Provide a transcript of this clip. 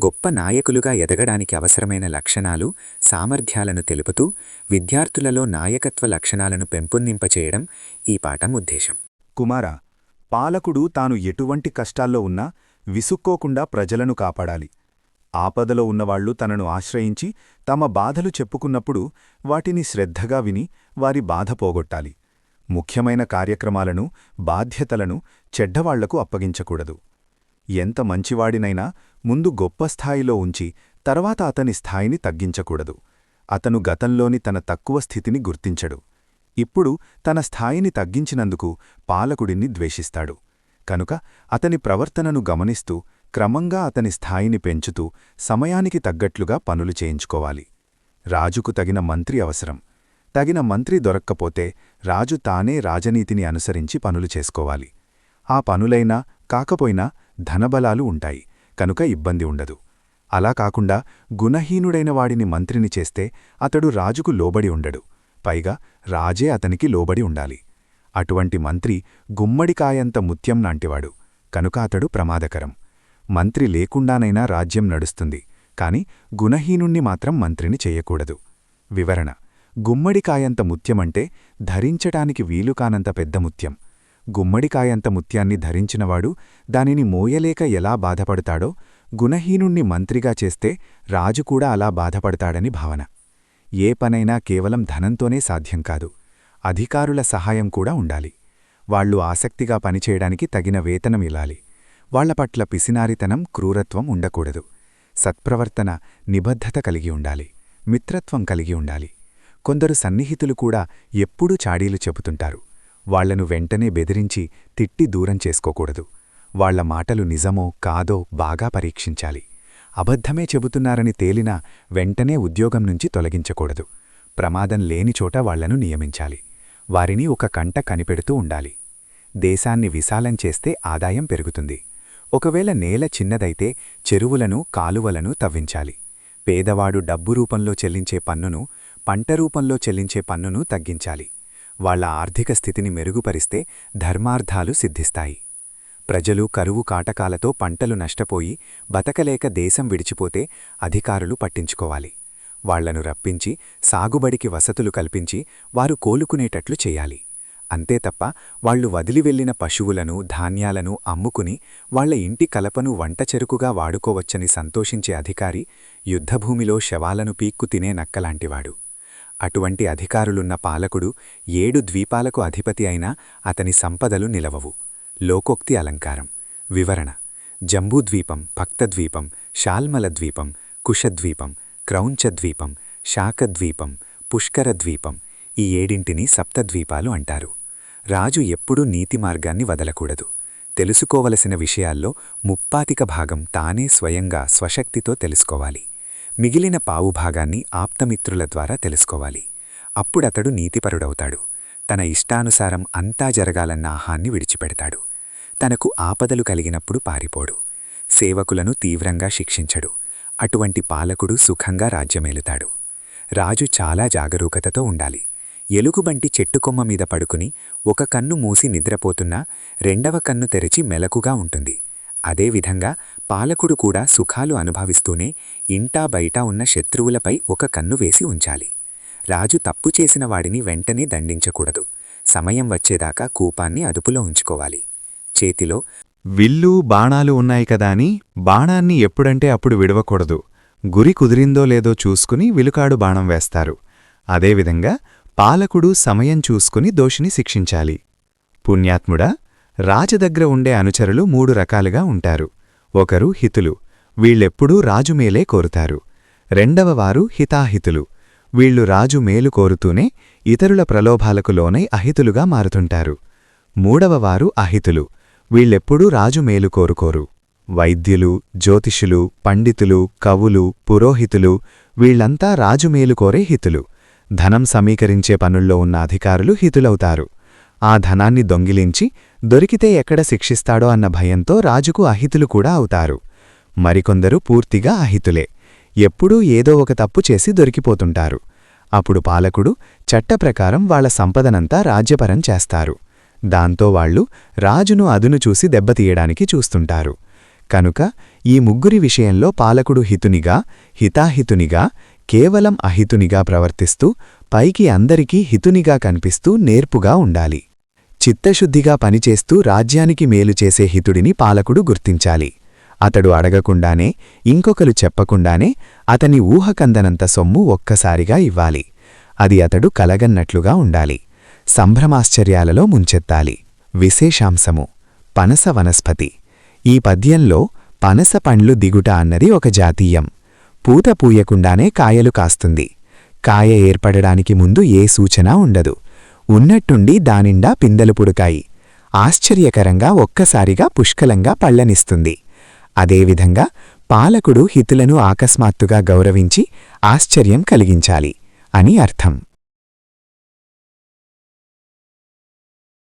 గొప్ప నాయకులుగా ఎదగడానికి అవసరమైన లక్షణాలు, సామర్థ్యాలను తెలుపుతూ విద్యార్థులలో నాయకత్వ లక్షణాలను పెంపొందింపచేయడం ఈ పాఠం ఉద్దేశం. కుమారా, పాలకుడు తాను ఎటువంటి కష్టాల్లో ఉన్నా విసుక్కోకుండా ప్రజలను కాపాడాలి. ఆపదలో ఉన్నవాళ్లు తనను ఆశ్రయించి తమ బాధలు చెప్పుకున్నప్పుడు వాటిని శ్రద్ధగా విని వారి బాధ పోగొట్టాలి. ముఖ్యమైన కార్యక్రమాలను, బాధ్యతలను చెడ్డవాళ్లకు అప్పగించకూడదు. ఎంత మంచివాడినైనా ముందు గొప్ప స్థాయిలో ఉంచి తర్వాత అతని స్థాయిని తగ్గించకూడదు. అతను గతంలోని తన తక్కువ స్థితిని గుర్తించడు. ఇప్పుడు తన స్థాయిని తగ్గించినందుకు పాలకుడిని ద్వేషిస్తాడు. కనుక అతని ప్రవర్తనను గమనిస్తూ క్రమంగా అతని స్థాయిని పెంచుతూ సమయానికి తగ్గట్లుగా పనులు చేయించుకోవాలి. రాజుకు తగిన మంత్రి అవసరం. తగిన మంత్రి దొరక్కపోతే రాజు తానే రాజనీతిని అనుసరించి పనులు చేసుకోవాలి. ఆ పనులైనా కాకపోయినా ధనబలాలు ఉంటాయి కనుక ఇబ్బంది ఉండదు. అలా కాకుండా గుణహీనుడైన వాడిని మంత్రిని చేస్తే అతడు రాజుకు లోబడి ఉండడు. పైగా రాజే అతనికి లోబడి ఉండాలి. అటువంటి మంత్రి గుమ్మడికాయంత ముత్యం నాంటివాడు కనుక అతడు ప్రమాదకరం. మంత్రి లేకుండానైనా రాజ్యం నడుస్తుంది, కాని గుణహీనుణ్ణి మాత్రం మంత్రిని చెయ్యకూడదు. వివరణ: గుమ్మడికాయంత ముత్యమంటే ధరించటానికి వీలుకానంత పెద్ద ముత్యం. గుమ్మడికాయంత ముత్యాన్ని ధరించినవాడు దానిని మోయలేక ఎలా బాధపడతాడో గుణహీనుణ్ణి మంత్రిగా చేస్తే రాజుకూడా అలా బాధపడతాడని భావన. ఏ పనైనా కేవలం ధనంతోనే సాధ్యం కాదు. అధికారుల సహాయం కూడా ఉండాలి. వాళ్లు ఆసక్తిగా పనిచేయడానికి తగిన వేతనం ఇలాలి. వాళ్లపట్ల పిసినారితనం, క్రూరత్వం ఉండకూడదు. సత్ప్రవర్తన, నిబద్ధత కలిగి ఉండాలి. మిత్రత్వం కలిగి ఉండాలి. కొందరు సన్నిహితులు కూడా ఎప్పుడూ చాడీలు చెబుతుంటారు. వాళ్లను వెంటనే బెదిరించి తిట్టి దూరం చేసుకోకూడదు. వాళ్ల మాటలు నిజమో కాదో బాగా పరీక్షించాలి. అబద్ధమే చెబుతున్నారని తేలినా వెంటనే ఉద్యోగం నుంచి తొలగించకూడదు. ప్రమాదం లేనిచోట వాళ్లను నియమించాలి. వారిని ఒక కంట కనిపెడుతూ ఉండాలి. దేశాన్ని విశాలం చేస్తే ఆదాయం పెరుగుతుంది. ఒకవేళ నేల చిన్నదైతే చెరువులను, కాలువలను తవ్వించాలి. పేదవాడు డబ్బు రూపంలో చెల్లించే పన్నును, పంట రూపంలో చెల్లించే పన్నును తగ్గించాలి. వాళ్ల ఆర్థిక స్థితిని మెరుగుపరిస్తే ధర్మార్థాలు సిద్ధిస్తాయి. ప్రజలు కరువు కాటకాలతో పంటలు నష్టపోయి బతకలేక దేశం విడిచిపోతే అధికారులు పట్టించుకోవాలి. వాళ్లను రప్పించి సాగుబడికి వసతులు కల్పించి వారు కోలుకునేటట్లు చెయ్యాలి. అంతే తప్ప వాళ్లు వదిలివెళ్లిన పశువులను, ధాన్యాలను అమ్ముకుని వాళ్ల ఇంటి కలపను వంటచెరుకుగా వాడుకోవచ్చని సంతోషించే అధికారి యుద్ధభూమిలో శవాలను పీక్కు తినే నక్కలాంటివాడు. అటువంటి అధికారులున్న పాలకుడు 7 ద్వీపాలకు అధిపతి అయినా అతని సంపదలు నిలవవు. లోకోక్తి అలంకారం. వివరణ: జంబూద్వీపం, భక్తద్వీపం, శాల్మలద్వీపం, కుశద్వీపం, క్రౌంచద్వీపం, శాకద్వీపం, పుష్కరద్వీపం, ఈ 7ంటిని సప్తద్వీపాలు అంటారు. రాజు ఎప్పుడూ నీతి మార్గాన్ని వదలకూడదు. తెలుసుకోవలసిన విషయాల్లో 30% తానే స్వయంగా స్వశక్తితో తెలుసుకోవాలి. మిగిలిన పావుభాగాన్ని ఆప్తమిత్రుల ద్వారా తెలుసుకోవాలి. అప్పుడతడు నీతిపరుడవుతాడు. తన ఇష్టానుసారం అంతా జరగాలన్న ఆహాన్ని విడిచిపెడతాడు. తనకు ఆపదలు కలిగినప్పుడు పారిపోడు. సేవకులను తీవ్రంగా శిక్షించడు. అటువంటి పాలకుడు సుఖంగా రాజ్యమేలుతాడు. రాజు చాలా జాగరూకతతో ఉండాలి. ఎలుగుబంటి చెట్టుకొమ్మ మీద పడుకుని ఒక కన్ను మూసి నిద్రపోతున్నా రెండవ కన్ను తెరిచి మెలకుగా ఉంటుంది. అదేవిధంగా పాలకుడు కూడా సుఖాలు అనుభవిస్తూనే ఇంటా బయటా ఉన్న శత్రువులపై ఒక కన్ను వేసి ఉంచాలి. రాజు తప్పు చేసిన వాడిని వెంటనే దండించకూడదు. సమయం వచ్చేదాకా కూపాన్ని అదుపులో ఉంచుకోవాలి. చేతిలో విల్లు, బాణాలు ఉన్నాయి కదా అని బాణాన్ని ఎప్పుడంటే అప్పుడు విడవకూడదు. గురి కుదిరిందో లేదో చూసుకుని విలుకాడు బాణం వేస్తారు. అదేవిధంగా పాలకుడు సమయం చూసుకుని దోషిని శిక్షించాలి. పుణ్యాత్ముడా, రాజదగ్ర ఉండే అనుచరులు 3 రకాలుగా ఉంటారు. ఒకరు హితులు. వీళ్ళెప్పుడూ రాజు మేలే కోరుతారు. రెండవవారు హితాహితులు. వీళ్లు రాజు మేలు కోరుతూనే ఇతరుల ప్రలోభాలకు లోనై అహితులుగా మారుతుంటారు. మూడవవారు అహితులు. వీళ్ళెప్పుడూ రాజు మేలు కోరుకోరు. వైద్యులు, జ్యోతిషులు, పండితులు, కవులు, పురోహితులు వీళ్లంతా రాజు మేలు కోరే హితులు. ధనం సమీకరించే పనుల్లో ఉన్న అధికారులు హితులవుతారు. ఆ ధనాన్ని దొంగిలించి దొరికితే ఎక్కడ శిక్షిస్తాడో అన్న భయంతో రాజుకు అహితులు కూడా అవుతారు. మరికొందరు పూర్తిగా అహితులే. ఎప్పుడూ ఏదో ఒక తప్పు చేసి దొరికిపోతుంటారు. అప్పుడు పాలకుడు చట్టప్రకారం వాళ్ల సంపదనంతా రాజ్యపరం చేస్తారు. దాంతో వాళ్లు రాజును అదును చూసి దెబ్బతీయడానికి చూస్తుంటారు. కనుక ఈ ముగ్గురి విషయంలో పాలకుడు హితునిగా, హితాహితునిగా, కేవలం అహితునిగా ప్రవర్తిస్తూ పైకి అందరికీ హితునిగా కనిపిస్తూ నేర్పుగా ఉండాలి. చిత్తశుద్ధిగా పనిచేస్తూ రాజ్యానికి మేలు చేసే హితుడిని పాలకుడు గుర్తించాలి. అతడు అడగకుండానే, ఇంకొకరు చెప్పకుండానే అతని ఊహకందనంత సొమ్ము ఒక్కసారిగా ఇవ్వాలి. అది అతడు కలగన్నట్లుగా ఉండాలి. సంభ్రమాశ్చర్యాలలో ముంచెత్తాలి. విశేషాంశము: పనస వనస్పతి. ఈ పద్యంలో పనస పండ్లు దిగుట అన్నది ఒక జాతీయం. పూత పూయకుండానే కాయలు కాస్తుంది. కాయ ఏర్పడడానికి ముందు ఏ సూచనా ఉండదు. ఉన్నట్టుండి దానిండా పిందెలు పుడకాయి. ఆశ్చర్యకరంగా ఒక్కసారిగా పుష్కలంగా పళ్లనిస్తుంది. అదేవిధంగా పాలకుడు హితులను అకస్మాత్తుగా గౌరవించి ఆశ్చర్యం కలిగించాలి అని అర్థం.